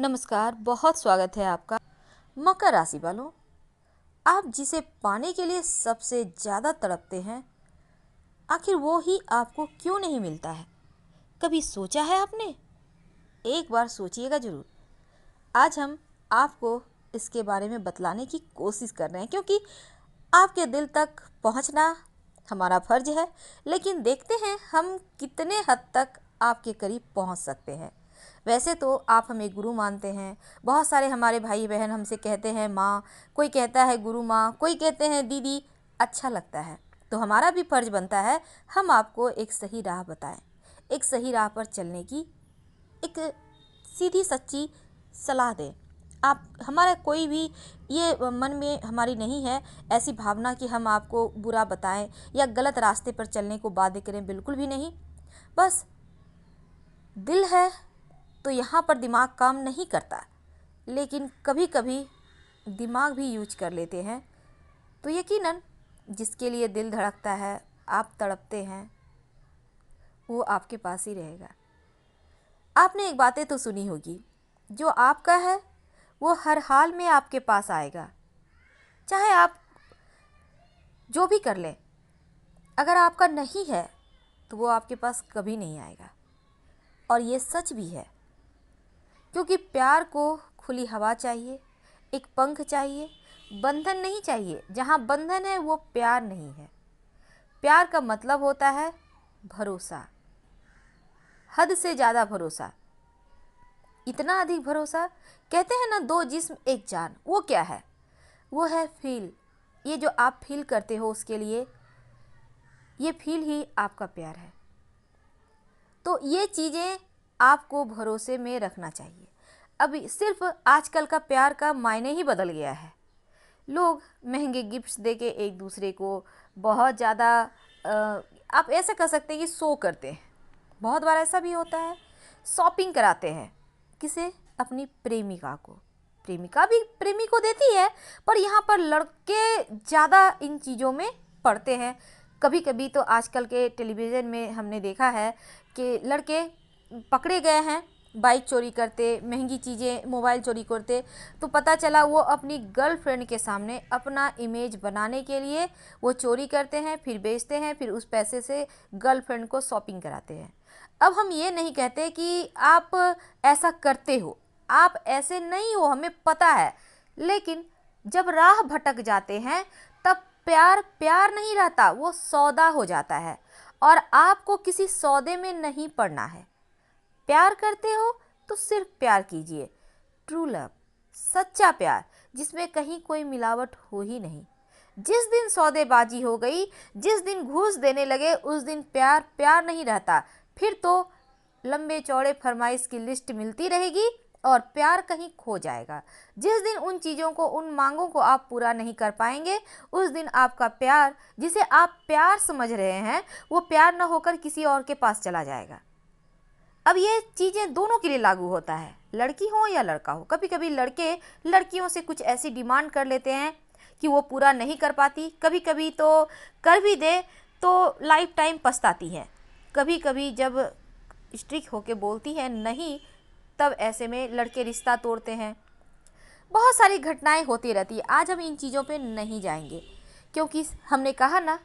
नमस्कार, बहुत स्वागत है आपका। मकर राशि वालों, आप जिसे पाने के लिए सबसे ज़्यादा तड़पते हैं, आखिर वो ही आपको क्यों नहीं मिलता है? कभी सोचा है आपने? एक बार सोचिएगा ज़रूर। आज हम आपको इसके बारे में बतलाने की कोशिश कर रहे हैं, क्योंकि आपके दिल तक पहुंचना हमारा फ़र्ज है। लेकिन देखते हैं हम कितने हद तक आपके करीब पहुंच सकते हैं। वैसे तो आप हमें गुरु मानते हैं। बहुत सारे हमारे भाई बहन हमसे कहते हैं माँ, कोई कहता है गुरु माँ, कोई कहते हैं दीदी। अच्छा लगता है, तो हमारा भी फ़र्ज बनता है हम आपको एक सही राह बताएं, एक सही राह पर चलने की एक सीधी सच्ची सलाह दें। आप हमारा कोई भी ये मन में हमारी नहीं है ऐसी भावना कि हम आपको बुरा बताएं या गलत रास्ते पर चलने को बाध्य करें, बिल्कुल भी नहीं। बस दिल है तो यहाँ पर दिमाग काम नहीं करता, लेकिन कभी कभी दिमाग भी यूज कर लेते हैं। तो यकीनन जिसके लिए दिल धड़कता है, आप तड़पते हैं, वो आपके पास ही रहेगा। आपने एक बातें तो सुनी होगी, जो आपका है वो हर हाल में आपके पास आएगा, चाहे आप जो भी कर लें। अगर आपका नहीं है तो वो आपके पास कभी नहीं आएगा। और ये सच भी है, क्योंकि प्यार को खुली हवा चाहिए, एक पंख चाहिए, बंधन नहीं चाहिए। जहाँ बंधन है वो प्यार नहीं है। प्यार का मतलब होता है भरोसा, हद से ज़्यादा भरोसा, इतना अधिक भरोसा। कहते हैं ना, दो जिस्म एक जान। वो क्या है? वो है फील। ये जो आप फील करते हो उसके लिए, ये फील ही आपका प्यार है। तो ये चीज़ें आपको भरोसे में रखना चाहिए। अभी सिर्फ आजकल का प्यार का मायने ही बदल गया है। लोग महंगे गिफ्ट्स देके एक दूसरे को बहुत ज़्यादा आप ऐसे कह सकते हैं कि शो करते हैं। बहुत बार ऐसा भी होता है, शॉपिंग कराते हैं। किसे? अपनी प्रेमिका को। प्रेमिका भी प्रेमी को देती है, पर यहाँ पर लड़के ज़्यादा इन चीज़ों में पड़ते हैं। कभी कभी तो आजकल के टेलीविज़न में हमने देखा है कि लड़के पकड़े गए हैं बाइक चोरी करते, महंगी चीज़ें, मोबाइल चोरी करते। तो पता चला वो अपनी गर्लफ्रेंड के सामने अपना इमेज बनाने के लिए वो चोरी करते हैं, फिर बेचते हैं, फिर उस पैसे से गर्लफ्रेंड को शॉपिंग कराते हैं। अब हम ये नहीं कहते कि आप ऐसा करते हो, आप ऐसे नहीं हो, हमें पता है। लेकिन जब राह भटक जाते हैं तब प्यार प्यार नहीं रहता, वो सौदा हो जाता है। और आपको किसी सौदे में नहीं पड़ना है। प्यार करते हो तो सिर्फ प्यार कीजिए, ट्रू लव, सच्चा प्यार, जिसमें कहीं कोई मिलावट हो ही नहीं। जिस दिन सौदेबाजी हो गई, जिस दिन घूस देने लगे, उस दिन प्यार प्यार नहीं रहता। फिर तो लंबे चौड़े फरमाइश की लिस्ट मिलती रहेगी और प्यार कहीं खो जाएगा। जिस दिन उन चीज़ों को, उन मांगों को आप पूरा नहीं कर पाएंगे, उस दिन आपका प्यार, जिसे आप प्यार समझ रहे हैं, वो प्यार न होकर किसी और के पास चला जाएगा। अब ये चीज़ें दोनों के लिए लागू होता है, लड़की हो या लड़का हो। कभी कभी लड़के लड़कियों से कुछ ऐसी डिमांड कर लेते हैं कि वो पूरा नहीं कर पाती। कभी कभी तो कर भी दे तो लाइफ टाइम पछताती है। कभी कभी जब स्ट्रिक्ट होके बोलती है नहीं, तब ऐसे में लड़के रिश्ता तोड़ते हैं। बहुत सारी घटनाएं होती रहती है। आज हम इन चीज़ों पे नहीं जाएंगे, क्योंकि हमने कहा ना,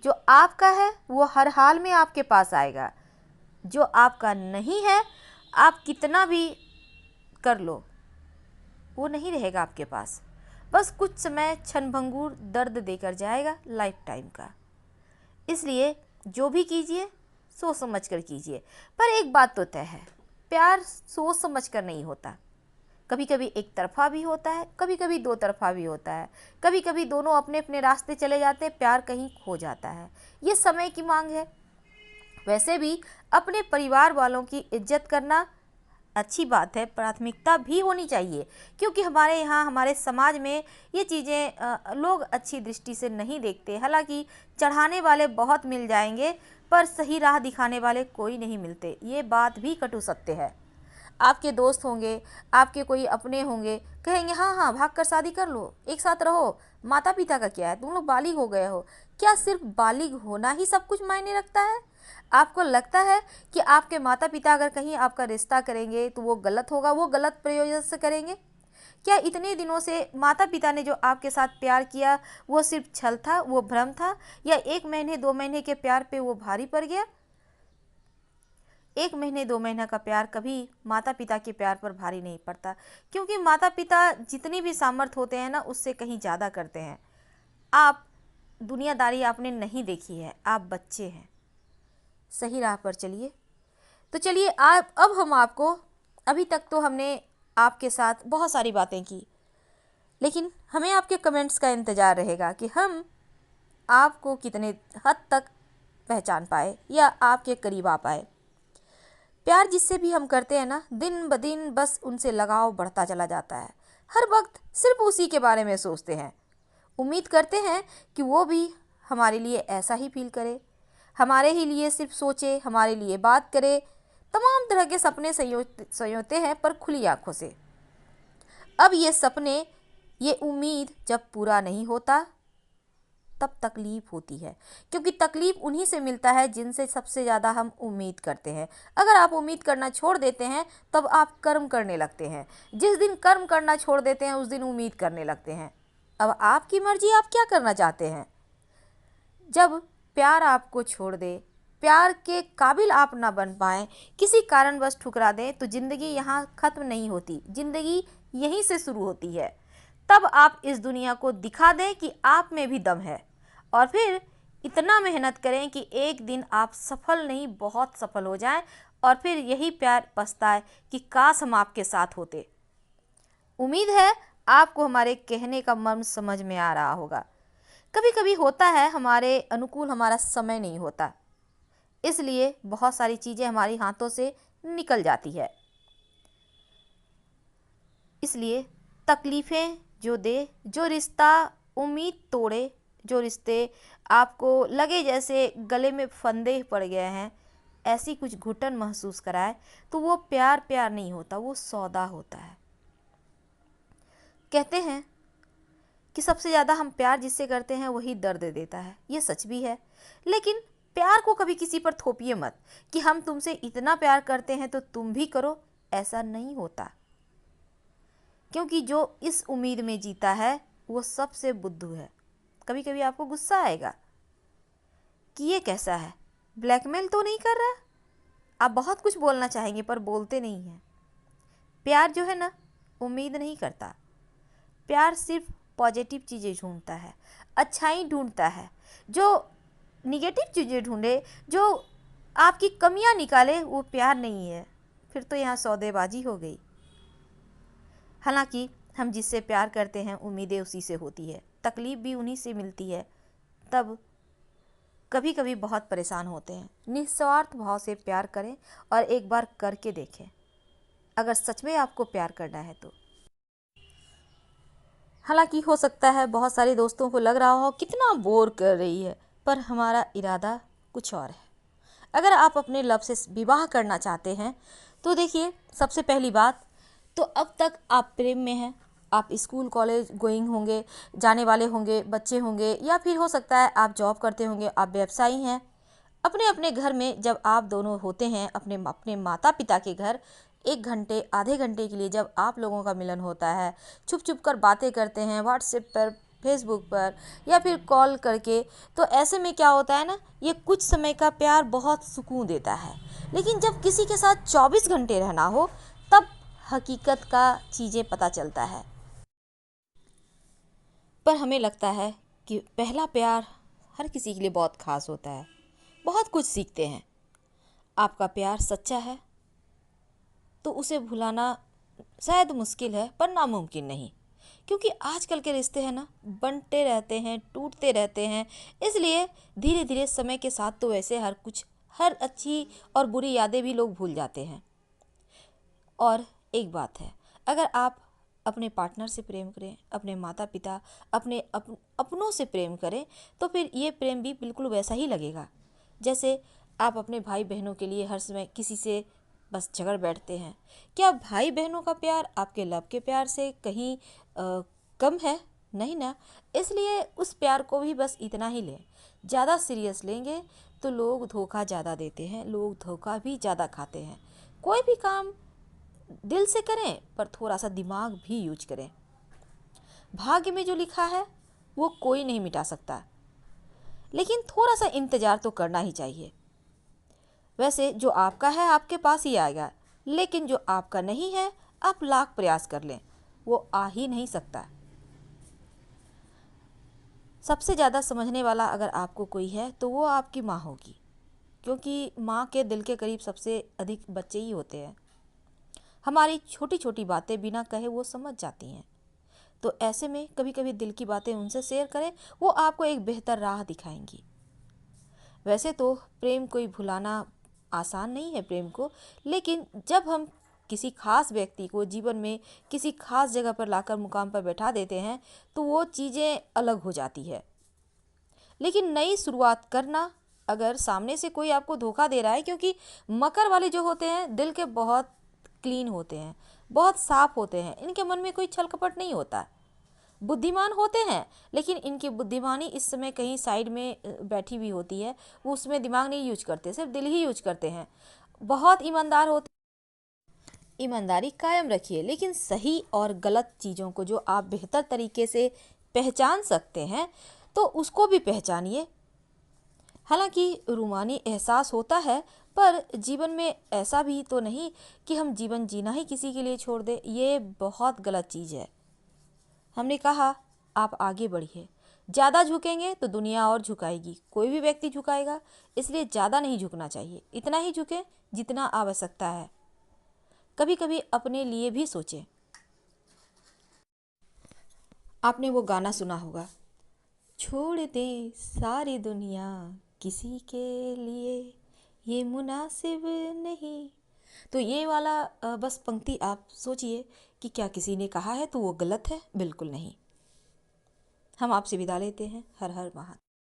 जो आपका है वो हर हाल में आपके पास आएगा। जो आपका नहीं है, आप कितना भी कर लो, वो नहीं रहेगा आपके पास। बस कुछ समय क्षणभंगुर दर्द देकर जाएगा, लाइफ टाइम का। इसलिए जो भी कीजिए सोच समझ कर कीजिए। पर एक बात तो तय है, प्यार सोच समझ कर नहीं होता। कभी कभी एक तरफा भी होता है, कभी कभी दो तरफा भी होता है। कभी कभी दोनों अपने अपने रास्ते चले जाते हैं, प्यार कहीं खो जाता है। ये समय की मांग है। वैसे भी अपने परिवार वालों की इज्जत करना अच्छी बात है, प्राथमिकता भी होनी चाहिए। क्योंकि हमारे यहाँ, हमारे समाज में ये चीज़ें लोग अच्छी दृष्टि से नहीं देखते। हालांकि चढ़ाने वाले बहुत मिल जाएंगे, पर सही राह दिखाने वाले कोई नहीं मिलते। ये बात भी कटु सत्य है। आपके दोस्त होंगे, आपके कोई अपने होंगे, कहेंगे हाँ हाँ भाग कर शादी कर लो, एक साथ रहो, माता पिता का क्या है, तुम लोग बालिग हो गए हो। क्या सिर्फ बालिग होना ही सब कुछ मायने रखता है? आपको लगता है कि आपके माता पिता अगर कहीं आपका रिश्ता करेंगे तो वो गलत होगा, वो गलत प्रयोजन से करेंगे? क्या इतने दिनों से माता पिता ने जो आपके साथ प्यार किया वो सिर्फ छल था, वो भ्रम था, या 1 महीने 2 महीने के प्यार पे वो भारी पड़ गया? 1 महीने 2 महीने का प्यार कभी माता पिता के प्यार पर भारी नहीं पड़ता, क्योंकि माता पिता जितनी भी सामर्थ होते हैं ना, उससे कहीं ज़्यादा करते हैं। आप दुनियादारी आपने नहीं देखी है, आप बच्चे हैं। सही राह पर चलिए। तो चलिए, आप अब हम आपको, अभी तक तो हमने आपके साथ बहुत सारी बातें की, लेकिन हमें आपके कमेंट्स का इंतज़ार रहेगा कि हम आपको कितने हद तक पहचान पाए या आपके करीब आ पाए। प्यार जिससे भी हम करते हैं ना, दिन ब दिन बस उनसे लगाव बढ़ता चला जाता है। हर वक्त सिर्फ उसी के बारे में सोचते हैं। उम्मीद करते हैं कि वो भी हमारे लिए ऐसा ही फील करे, हमारे ही लिए सिर्फ सोचे, हमारे लिए बात करे। तमाम तरह के सपने संयोते हैं, पर खुली आंखों से। अब ये सपने, ये उम्मीद जब पूरा नहीं होता तब तकलीफ होती है, क्योंकि तकलीफ उन्हीं से मिलता है जिनसे सबसे ज़्यादा हम उम्मीद करते हैं। अगर आप उम्मीद करना छोड़ देते हैं तब आप कर्म करने लगते हैं। जिस दिन कर्म करना छोड़ देते हैं उस दिन उम्मीद करने लगते हैं। अब आपकी मर्जी, आप क्या करना चाहते हैं। जब प्यार आपको छोड़ दे, प्यार के काबिल आप ना बन पाएँ, किसी कारणवश ठुकरा दें, तो ज़िंदगी यहाँ ख़त्म नहीं होती, ज़िंदगी यहीं से शुरू होती है। तब आप इस दुनिया को दिखा दें कि आप में भी दम है, और फिर इतना मेहनत करें कि एक दिन आप सफल नहीं, बहुत सफल हो जाएं, और फिर यही प्यार पछताए कि काश हम आपके साथ होते। उम्मीद है आपको हमारे कहने का मर्म समझ में आ रहा होगा। कभी कभी होता है हमारे अनुकूल हमारा समय नहीं होता, इसलिए बहुत सारी चीज़ें हमारी हाथों से निकल जाती है। इसलिए तकलीफ़ें जो दे, जो रिश्ता उम्मीद तोड़े, जो रिश्ते आपको लगे जैसे गले में फंदे पड़ गए हैं, ऐसी कुछ घुटन महसूस कराए, तो वो प्यार प्यार नहीं होता, वो सौदा होता है। कहते हैं कि सबसे ज़्यादा हम प्यार जिससे करते हैं वही दर्द देता है। ये सच भी है, लेकिन प्यार को कभी किसी पर थोपिए मत कि हम तुमसे इतना प्यार करते हैं तो तुम भी करो। ऐसा नहीं होता, क्योंकि जो इस उम्मीद में जीता है वो सबसे बुद्धू है। कभी कभी आपको गुस्सा आएगा कि ये कैसा है, ब्लैकमेल तो नहीं कर रहा। आप बहुत कुछ बोलना चाहेंगे पर बोलते नहीं हैं। प्यार जो है ना, उम्मीद नहीं करता। प्यार सिर्फ पॉजिटिव चीज़ें ढूंढता है, अच्छाई ढूंढता है। जो निगेटिव चीज़ें ढूंढे, जो आपकी कमियां निकाले, वो प्यार नहीं है। फिर तो यहाँ सौदेबाजी हो गई। हालांकि हम जिससे प्यार करते हैं उम्मीदें उसी से होती है, तकलीफ़ भी उन्हीं से मिलती है। तब कभी कभी बहुत परेशान होते हैं। निस्वार्थ भाव से प्यार करें और एक बार करके देखें, अगर सच में आपको प्यार करना है तो। हालांकि हो सकता है बहुत सारे दोस्तों को लग रहा हो कितना बोर कर रही है, पर हमारा इरादा कुछ और है। अगर आप अपने लव से विवाह करना चाहते हैं तो देखिए, सबसे पहली बात तो अब तक आप प्रेम में हैं, आप स्कूल कॉलेज गोइंग होंगे, जाने वाले होंगे, बच्चे होंगे, या फिर हो सकता है आप जॉब करते होंगे, आप व्यवसायी हैं। अपने अपने घर में जब आप दोनों होते हैं, अपने अपने माता पिता के घर, 1 घंटे आधे घंटे के लिए जब आप लोगों का मिलन होता है, छुप छुप कर बातें करते हैं व्हाट्सएप पर, फेसबुक पर, या फिर कॉल करके, तो ऐसे में क्या होता है ना, ये कुछ समय का प्यार बहुत सुकून देता है। लेकिन जब किसी के साथ 24 घंटे रहना हो, तब हकीकत का चीज़ें पता चलता है। पर हमें लगता है कि पहला प्यार हर किसी के लिए बहुत ख़ास होता है, बहुत कुछ सीखते हैं। आपका प्यार सच्चा है तो उसे भुलाना शायद मुश्किल है, पर नामुमकिन नहीं, क्योंकि आजकल के रिश्ते हैं ना, बनते रहते हैं, टूटते रहते हैं। इसलिए धीरे धीरे समय के साथ तो वैसे हर कुछ, हर अच्छी और बुरी यादें भी लोग भूल जाते हैं। और एक बात है, अगर आप अपने पार्टनर से प्रेम करें, अपने माता पिता, अपने अपनों से प्रेम करें, तो फिर ये प्रेम भी बिल्कुल वैसा ही लगेगा जैसे आप अपने भाई बहनों के लिए हर समय किसी से बस झगड़ बैठते हैं। क्या भाई बहनों का प्यार आपके लव के प्यार से कहीं कम है? नहीं ना। इसलिए उस प्यार को भी बस इतना ही लें। ज़्यादा सीरियस लेंगे तो लोग धोखा ज़्यादा देते हैं, लोग धोखा भी ज़्यादा खाते हैं। कोई भी काम दिल से करें पर थोड़ा सा दिमाग भी यूज करें। भाग्य में जो लिखा है वो कोई नहीं मिटा सकता, लेकिन थोड़ा सा इंतज़ार तो करना ही चाहिए। वैसे जो आपका है आपके पास ही आएगा, लेकिन जो आपका नहीं है आप लाख प्रयास कर लें वो आ ही नहीं सकता। सबसे ज़्यादा समझने वाला अगर आपको कोई है तो वो आपकी माँ होगी, क्योंकि माँ के दिल के करीब सबसे अधिक बच्चे ही होते हैं। हमारी छोटी छोटी बातें बिना कहे वो समझ जाती हैं। तो ऐसे में कभी कभी दिल की बातें उनसे शेयर करें, वो आपको एक बेहतर राह दिखाएंगी। वैसे तो प्रेम कोई भुलाना आसान नहीं है प्रेम को, लेकिन जब हम किसी खास व्यक्ति को जीवन में किसी खास जगह पर लाकर मुकाम पर बैठा देते हैं तो वो चीज़ें अलग हो जाती है। लेकिन नई शुरुआत करना, अगर सामने से कोई आपको धोखा दे रहा है, क्योंकि मकर वाले जो होते हैं दिल के बहुत क्लीन होते हैं, बहुत साफ होते हैं, इनके मन में कोई छल कपट नहीं होता। बुद्धिमान होते हैं, लेकिन इनकी बुद्धिमानी इस समय कहीं साइड में बैठी हुई होती है, वो उसमें दिमाग नहीं यूज करते, सिर्फ दिल ही यूज करते हैं। बहुत ईमानदार होते। ईमानदारी कायम रखिए, लेकिन सही और गलत चीज़ों को जो आप बेहतर तरीके से पहचान सकते हैं तो उसको भी पहचानिए। हालांकि रूमानी एहसास होता है, पर जीवन में ऐसा भी तो नहीं कि हम जीवन जीना ही किसी के लिए छोड़ दें। ये बहुत गलत चीज़ है। हमने कहा आप आगे बढ़िए। ज़्यादा झुकेंगे तो दुनिया और झुकाएगी, कोई भी व्यक्ति झुकाएगा, इसलिए ज़्यादा नहीं झुकना चाहिए। इतना ही झुकें जितना आवश्यकता है। कभी कभी अपने लिए भी सोचें। आपने वो गाना सुना होगा, छोड़ दे सारी दुनिया किसी के लिए, ये मुनासिब नहीं। तो ये वाला बस पंक्ति आप सोचिए कि क्या किसी ने कहा है तो वो गलत है? बिल्कुल नहीं। हम आपसे विदा लेते हैं। हर हर महादेव।